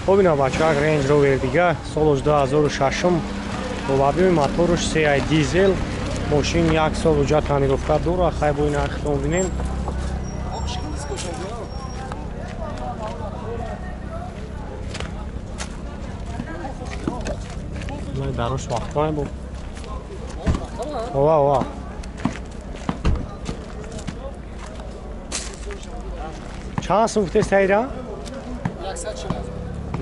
خب اینا بچه ها رنج روور دیگه سالش 2006 با объеми моторش 3 دیزل ماشین یک سال اونجا تانیروفتا دوره خیلی با این نرختون بینیم دروش وقت های بود واه چند سوخته است ایران؟ 140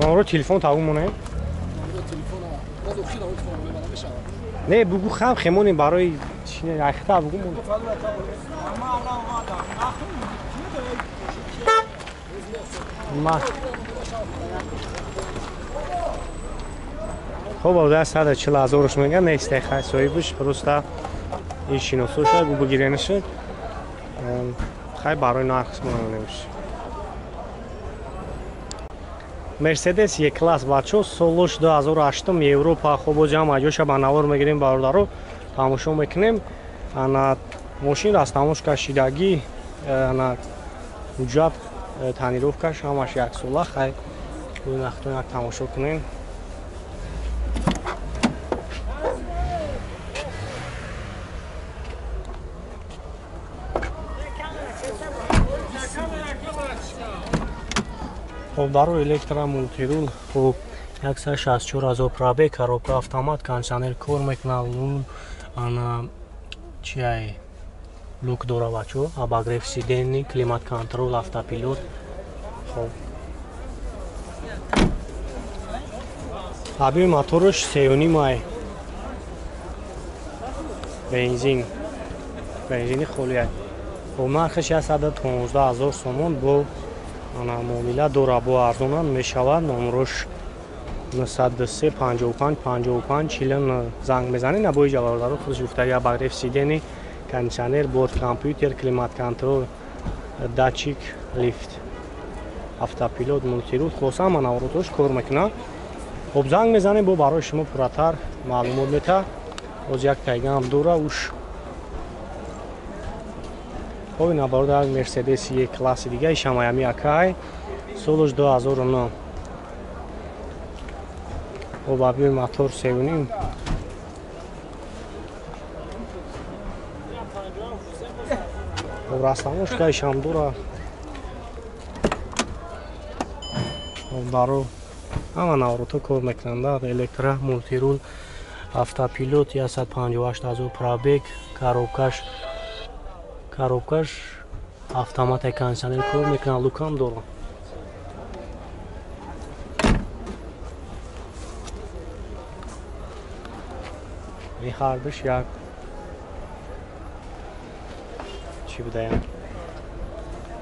نمره تلفن تاو مونه؟ نه بگو خم خمونیم برای چینه اخته بگو مونه ما خب آده 140,000 میگن نیسته خیلی صاحبش پروسته ایشینو سوشه بو بگیرنشه خیلی برای نرخص مونه نمیشه مرسدس یک کلاس بچه سالش 2008 یوروپا خوب جام اجوش با نوار میگیریم باردارو تماشا میکنیم انا ماشین راست تماش کشیدگی انا وجود تانیروفکاش همش یک ساله خیلی اون وقتا یک تماشا کنیم خب дару электромултирул хуб 164,000 пробег коробка автомат кондиционер кор мекунад ана чиай лук дора бачо обогрев сидений климат контрол автопилот хоб объеми моторш 3,5 май бензини холия хоб нархаш 115,000 сомон бо ана муомила дора бо арзонан мешавад номрош 903 55 55 40 занг мезанед набои ҷавабдаро худаш гуфтаги обогрев сидени кондиционер борд компютер климат контрол датчик лифт автопилот мултирул хулоса ҳама навороташ кор мекунад хоб занг мезанед бо барои шумо пурратар маълумот мета оз як тайгам дора уш خب این عبارت از مرسدس یک کلاس دیگه شمایمی اکای سالش 2009 خب объеми мотор 3,5 خب راستاموشکایش هم دوره خب дару ҳама наворота кор мекунанд электро мултирул автопилот 158,000 пробег коробкаш автомат кондиционер кор мекунад лукам дора мехардаш як чӣ будаям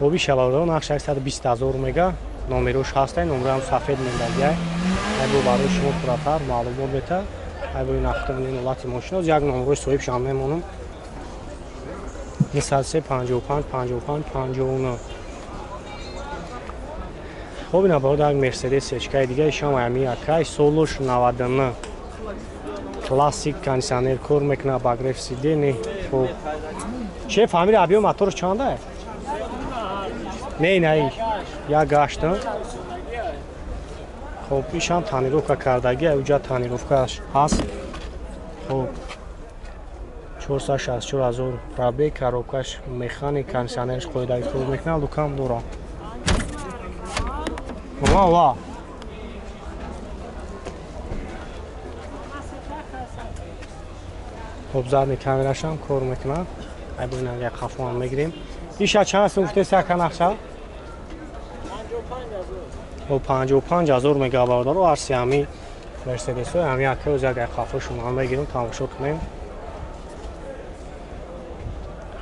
оби шалавдо нақш 120,000 мега номерош ҳастай номраам сафед мендагия ай бо барои шумо пурратар маълумот мета ай бо нахтавни ҳолати мошино як номерои соҳибшам мемонам 903 55 55 59 خب این عبارت از مرسدس اشکای دیگه شما همی اکای سولوش 99 کلاسیک کاندیشنر کور میکنه обогрев сидений خب چه فهمیدی объем موتورش چنده نه یا گاشتن خب ایش هم تانیروفکا کردگی اوجا تانیروفکاش هست خب 464,000 пробег коробкаш механик кондиционерш қоидаги кор мекунад лукам дора ва хоб задни камерашам кор мекунад ай бинам як хафон мегирем иша чанд сум гуфтест яка нақша 55,000 мегабайт арси ҳами мерседесҳои ҳами яка оз як хафо шумо мегирем тамошо кунем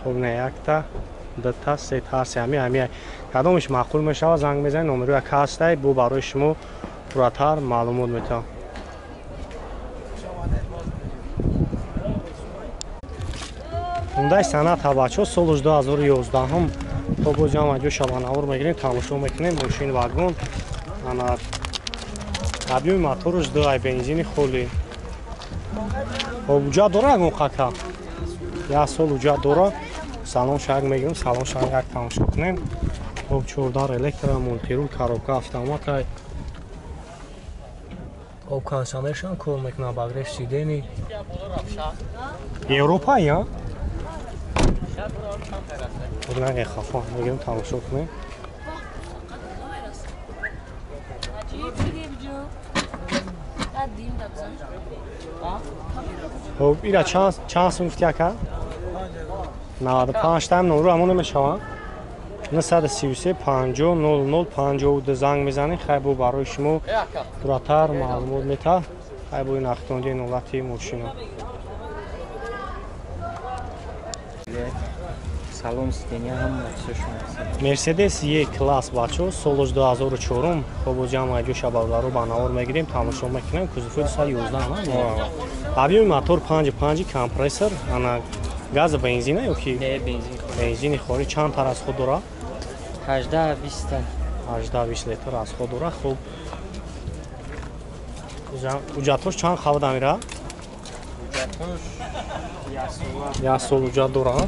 خب نه یک تا دو تا سه تا همی کدامش معقول میشه زنگ میزنید نمره یک هسته بو برای شما پراتر معلومات میتونم اونده سنت ها بچه ها سالش 2011 هم خب جامعه جو شبانه‌ور میگیریم تماشا میکنیم ماشین واگن объеми моторش 2 бензини холи خب جا داره اون خاکا یا سال جا داره салон шаг мегирем салон шаг як тамошо кунем хоб чордар электро мултирул коробка автомат خب کانسانرشان کار میکنه باگرش سیدنی اروپا یا خب نه خفان بگیریم تماشا کنیم خب ایره چند سنفتی که 95 تایم نمرو همون نمیشوان 933 50 00 52 زنگ میزنید خیلی برای شما دورتر معلومات میده خیلی این اختوندی نولتی ماشینا سلام ستینی هم مخصوص مرسدس یک کلاس بچه سالش 2004 خب جمع جو شباله رو بناور میگیریم تماشا میکنیم کوزفوی سال 11 نه ابی موتور 55 کمپرسور انا گاز بنزینه یا کی نه بنزین خوری چند تر از خود داره 18 20 18 لیتر از خود داره خوب اوجاتوش چند خواهد میره اوجاتوش یا سال اوجات داره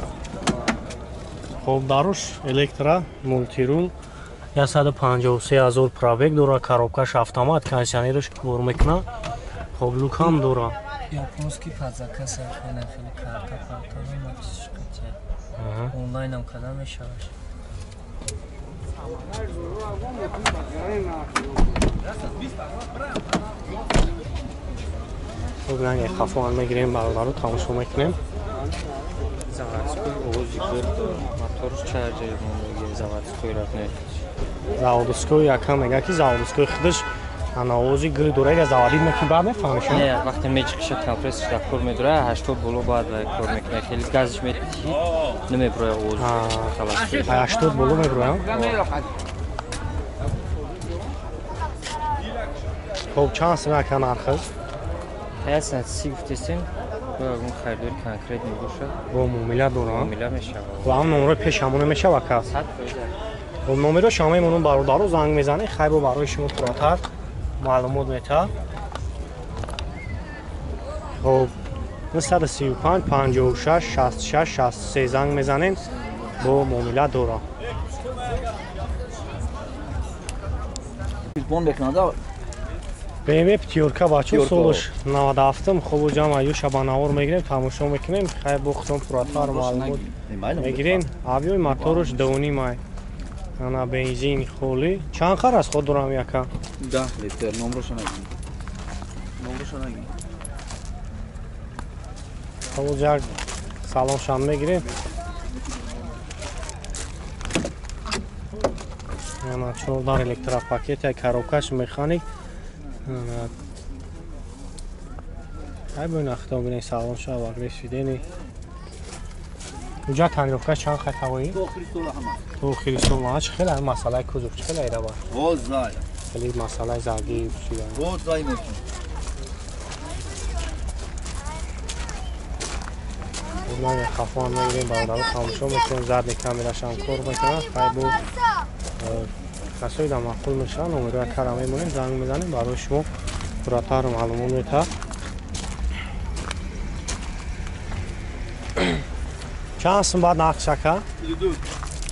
خوب داروش الکترا مولتیرول 153,000 پرابگ داره کاروبکاش автомат کانسیونرش کار میکنه خوب لوک هم داره японский подзаказ خیلی خیلی کارتا ماچشکته онлайн هم کدام میشوش خوب نه خفان میگیریم بالا رو تماشا میکنیم заводской اوزی گرد موتورش چارجر میگه заводской رفته заводской якам میگه کی заводской خودش аналози гил дора я заводид меки баъд мефаҳмиш не вақте мечиқиша компрессор да кор медура 80 боло баъд кор мекунад хеле газиш метиши намеброя оз халас 80 боло меброя хоб чанд сум яка нархи ҳасан си гуфтесин бо хайдори конкрет мебошад бо муомила дора муомила мешавад ва ҳам номеро пешамон мешавад кас бо номеро шамаи монун бародару занг мезанӣ хай бо барои шумо пурротар маълумот мета хоб 935 56 66 63 занг мезанем бо муомила дора BMW пятёрка бачо солош 97 хобу ҷамъ ю шабанавор мегирем тамошо мекунем хай бо худам пурротар маълумот мегирем авиёи моторош 2.5 май ана бензин холӣ чанд хар аз худ дорам яка 10 литр номроша нагӣ хобу ҷак саломшам мегирем ана 14 электропакет як коробкаш механик ай бӯй нахтон бинем саломша ва ресидени уҷа танировка чанд хай ҳавоӣ то охири сол ҳама чӣ хеле масъалаи кузов чӣ хеле айда бар хеле масъалаи заргӣ من خفان میگیریم برادر تماشا میکنیم زرد کامیراشم کار میکنن خیلی کسایی در مقبول میشن امیدوارم کار میمونیم زنگ میزنیم برای شما پورتر معلومات میده چند سن بعد نقد شکر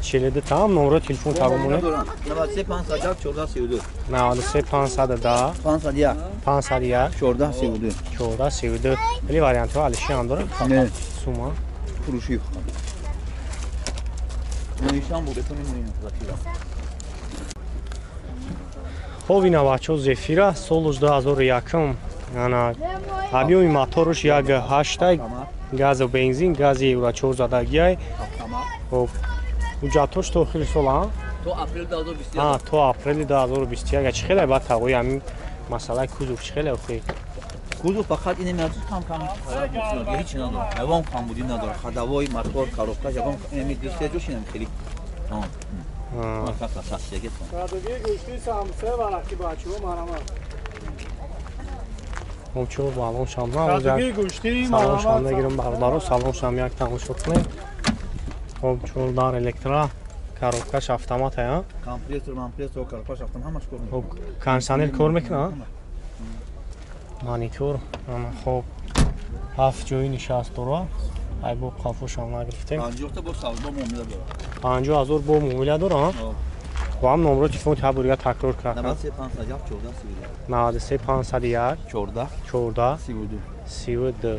42 تام نمره تلفن تابمونه 93 510 14 32 93 510 501 501 14 32 14 32 ولی واریانت ها علیشی هم داره نه سوما فروشی نوشتم بود تو میمونین خب اینا بچه‌ها زفیره سالش 2001 انا объёми моторуш 1.8 газ و бензин гази евро 4 задагиай خب уҷатош то охири сол а تو اپریل 2021 то апрели 2021 чӣ хеле бад тавои ҳамин масъалаи кузов чӣ хеле охи кузов фақат ин меад кам ҳеҷ надорад ягон камбудӣ надорад ходовой мотор коробка ягон дистеҷош инам хеле чӯ балон шам салом шам мегирем бародаро салом шам як тамошо кунем хоб чӯ дар электра коробкаш автомат ая компрессор коробкаш автомат ҳамаш кор хоб кондиционер кор мекунад монитор хоб 7 ҷои нишаст дора ай бо қафошам нагирифтем 50 бо савдо муомила дорад 50,000 бо муомила дора با هم نمره تلفن تبریه تکرار کردم 93 500 14 32 93 501 14 14 32 32